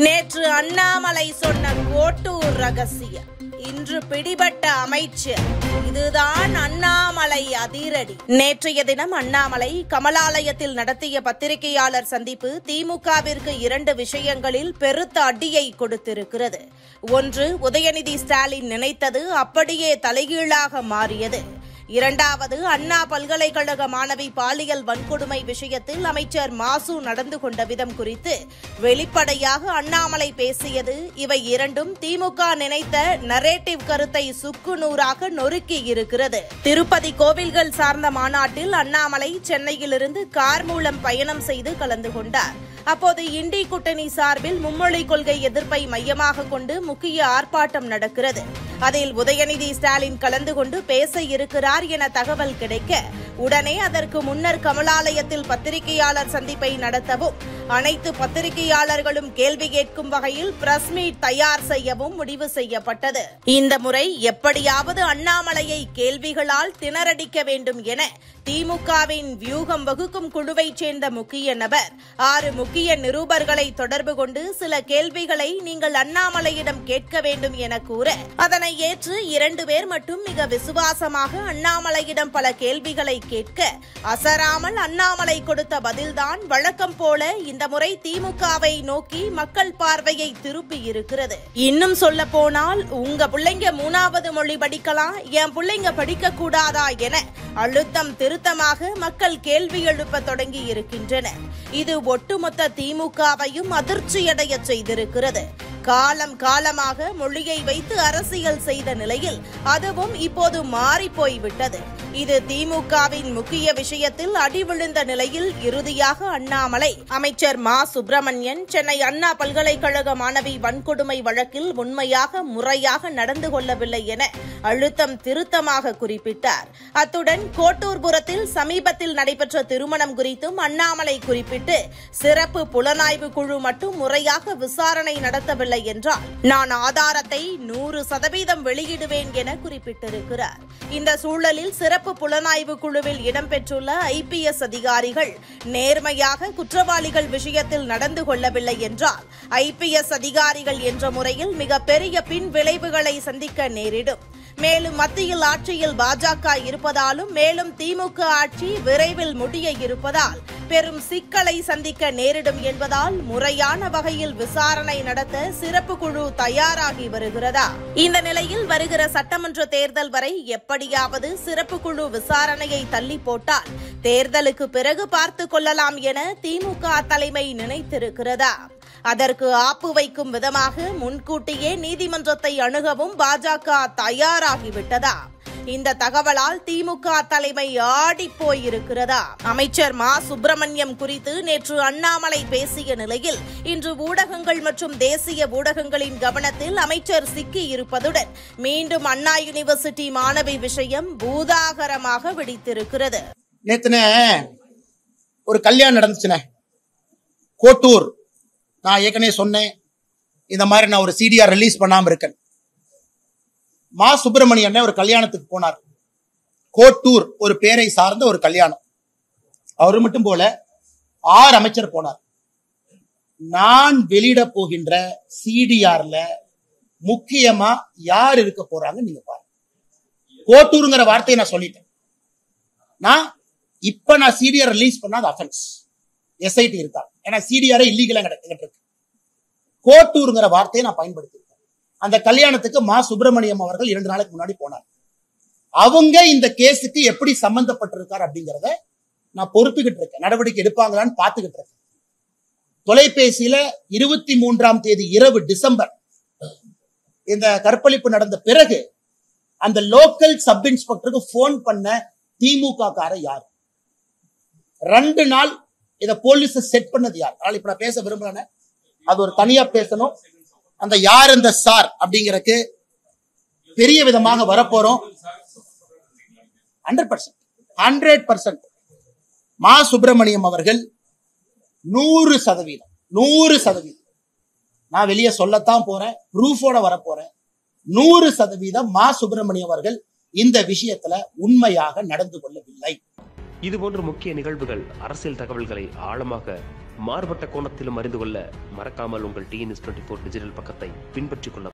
நேற்று அண்ணாமலை சொன்ன கோட்டூர் ரகசியம் இன்று பிடிபட்ட அமைச்சர். இதுதான் அண்ணாமலை அதிரடி. நேற்றைய தினம் அண்ணாமலை கமலாலயத்தில் நடத்திய பத்திரிகையாளர் சந்திப்பு திமுகவிற்கு 2 விஷயங்களில் பெருத்த அடியை கொடுத்திருக்கிறது. ஒன்று, உதயநிதி ஸ்டாலின் நினைத்தது அப்படியே தலைகீழாக மாறியது. இரண்டாவது, அண்ணா பல்கலைக்கழக மாணவி பாலியல் வன்கொடுமை விஷயத்தில் அமைச்சர் மாசு நடந்து கொண்ட விதம் குறித்து வெளிப்படையாக அண்ணாமலை பேசியது. இவை இரண்டும் திமுக நினைத்த நரேட்டிவ் கருத்தை சுக்குநூறாக நொறுக்கி இருக்கிறது. திருப்பதி கோவில்கள் சார்ந்த மாநாட்டில் அண்ணாமலை சென்னையிலிருந்து கார் மூலம் பயணம் செய்து கலந்து கொண்டார். அப்போது இண்டி கூட்டணி சார்பில் மும்மொழி கொள்கை எதிர்ப்பை மையமாக கொண்டு முக்கிய ஆர்ப்பாட்டம் நடக்கிறது. அதில் உதயநிதி ஸ்டாலின் கலந்து கொண்டு பேச இருக்கிறார் என தகவல் கிடைக்க உடனே அதற்கு முன்னர் கமலாலயத்தில் பத்திரிகையாளர் சந்திப்பை நடத்தவும் அனைத்து பத்திரிகையாளர்களும் கேள்வி கேட்கும் வகையில் பிரஸ் மீட் தயார் செய்யவும் முடிவு செய்யப்பட்டது. இந்த முறை எப்படியாவது அண்ணாமலையை கேள்விகளால் திணறடிக்க வேண்டும் என திமுகவின் வியூகம் வகுக்கும் குழுவைச் சேர்ந்த முக்கிய நபர் 6 முக்கிய நிருபர்களை தொடர்பு கொண்டு சில கேள்விகளை நீங்கள் அண்ணாமலையிடம் கேட்க வேண்டும் என கூற அதனை ஏற்று 2 பேர் மட்டும் மிக விசுவாசமாக அண்ணாமலையிடம் பல கேள்விகளை கேட்க அசராமல் அண்ணாமலை கொடுத்த பதில்தான் வழக்கம் போல இந்த முறை திமுகவை நோக்கி மக்கள் பார்வையை திருப்பி இருக்கிறது. இன்னும் சொல்ல போனால் உங்க பிள்ளைங்க 3வது மொழி படிக்கலாம், என் பிள்ளைங்க படிக்க கூடாதா என அழுத்தம் திருத்தமாக மக்கள் கேள்வி எழுப்ப தொடங்கி இருக்கின்றனர். இது ஒட்டுமொத்த திமுகவையும் அதிர்ச்சியடைய செய்திருக்கிறது. காலம் காலமாக மொழியை வைத்து அரசியல் செய்த நிலையில் அதுவும் இப்போது மாறிப்போய்விட்டது. இது திமுகவின் முக்கிய விஷயத்தில் அடி விழுந்த நிலையில் இறுதியாக அண்ணாமலை அமைச்சர் மா சுப்பிரமணியன் சென்னை அண்ணா பல்கலைக்கழக மாணவி வன்கொடுமை வழக்கில் உண்மையாக முறையாக நடந்து கொள்ளவில்லை என அழுத்தம் திருத்தமாக குறிப்பிட்டார். அத்துடன் கோட்டூர்புரத்தில் சமீபத்தில் நடைபெற்ற திருமணம் குறித்தும் அண்ணாமலை குறிப்பிட்டு சிறப்பு புலனாய்வு குழு மட்டும் முறையாக விசாரணை நடத்தவில்லை என்றால் நான் ஆதாரத்தை 100% வெளியிடுவேன் என குறிப்பிட்டிருக்கிறார். இந்த சூழலில் சிறப்பு புலனாய்வு குழுவில் இடம்பெற்றுள்ள IPS அதிகாரிகள் நேர்மையாக குற்றவாளிகள் விஷயத்தில் நடந்து கொள்ளவில்லை என்றால் IPS அதிகாரிகள் என்ற முறையில் மிகப்பெரிய பின் விளைவுகளை சந்திக்க நேரிடும். மேலும் மத்தியில் ஆட்சியில் பாஜக இருப்பதாலும் மேலும் திமுக ஆட்சி விரைவில் முடிய இருப்பதால் பெரும் சிக்கலை சந்திக்க நேரிடும் என்பதால் முறையான வகையில் விசாரணை நடத்த சிறப்பு குழு தயாராகி வருகிறதா? இந்த நிலையில் வருகிற சட்டமன்ற தேர்தல் வரை எப்படியாவது சிறப்பு குழு விசாரணையை தள்ளி போட்டால் தேர்தலுக்கு பிறகு பார்த்துக் கொள்ளலாம் என திமுக தலைமை நினைத்திருக்கிறதா? அதற்கு ஆப்பு வைக்கும் விதமாக முன்கூட்டியே நீதிமன்றத்தை அணுகவும் பாஜக தயாராகிவிட்டதா? இந்த தகவலால் திமுக தலைமை ஆடி போயிருக்கிறதா? அமைச்சர் மா சுப்பிரமணியம் குறித்து நேற்று அண்ணாமலை பேசிய நிலையில் இன்று ஊடகங்கள் மற்றும் தேசிய ஊடகங்களின் கவனத்தில் அமைச்சர் சிக்கி இருப்பதுடன் மீண்டும் அண்ணா யூனிவர்சிட்டி மாணவி விஷயம் பூதாகரமாக வெடித்திருக்கிறது. நேத்துனே ஒரு கல்யாணம் நடந்துச்சுனே கோட்டூர். நான் ஏற்கனவே சொன்னேன், இந்த மாதிரி நான் ஒரு CDR ரிலீஸ் பண்ணாம இருக்கேன். மா சுப்பிரமணியன் ஒரு கல்யாணத்துக்கு போனார். கோட்டூர் ஒரு பேரை சார்ந்த ஒரு கல்யாணம். அவரு மட்டும் போல 6 அமைச்சர் போனார். நான் வெளியிட போகின்ற CDRல முக்கியமா யார் இருக்க போறாங்க நீங்க பாருங்க. கோட்டூருங்கிற வார்த்தையை நான் சொல்லிட்டேன். நான் CDR ரிலீஸ் பண்ணாத அஃபென்ஸ் SIT இருக்கா, ஏன்னா CDR இல்லீகலா இருக்கு. கோட்டூருங்கிற வார்த்தையை நான் பயன்படுத்திருக்கேன். அந்த கல்யாணத்துக்கு மா சுப்பிரமணியம் அவர்கள் 2 நாளைக்கு முன்னாடி போனார். அவங்க இந்த கேஸுக்கு எப்படி சம்பந்தப்பட்டிருக்கார் அப்படிங்கிறத நான் பொறுத்துக்கிட்டு இருக்கேன். நடவடிக்கை எடுப்பாங்களான்னு பார்த்துக்கிட்டு இருக்கேன். தொலைபேசியில 23ஆம் தேதி இரவு டிசம்பர் இந்த கற்பழிப்பு நடந்த பிறகு அந்த லோக்கல் சப் இன்ஸ்பெக்டருக்கு போன் பண்ண திமுக கார யார்? 2 நாள் இத போலீஸ் செட் பண்ணது யார்? அதனால இப்ப நான் பேச விரும்புறேன், அது ஒரு தனியா பேசணும். அந்த யார் இந்த சார் அப்படிங்கறதுக்கு பெரிய விதமாக வரப்போறோம். 100% மா சுப்பிரமணியம் அவர்கள் 100% நான் வெளியே சொல்லத்தான் போறேன், ப்ரூஃபோட வரப்போறேன். 100% மா சுப்பிரமணியம் அவர்கள் இந்த விஷயத்துல உண்மையாக நடந்து கொள்ளவில்லை. இதுபோன்ற முக்கிய நிகழ்வுகள், அரசியல் தகவல்களை ஆழமாக மாறுபட்ட கோணத்திலும் அறிந்து கொள்ள மறக்காமல் உங்கள் TNS24 டிஜிட்டல் பக்கத்தை பின்பற்றிக் கொள்ள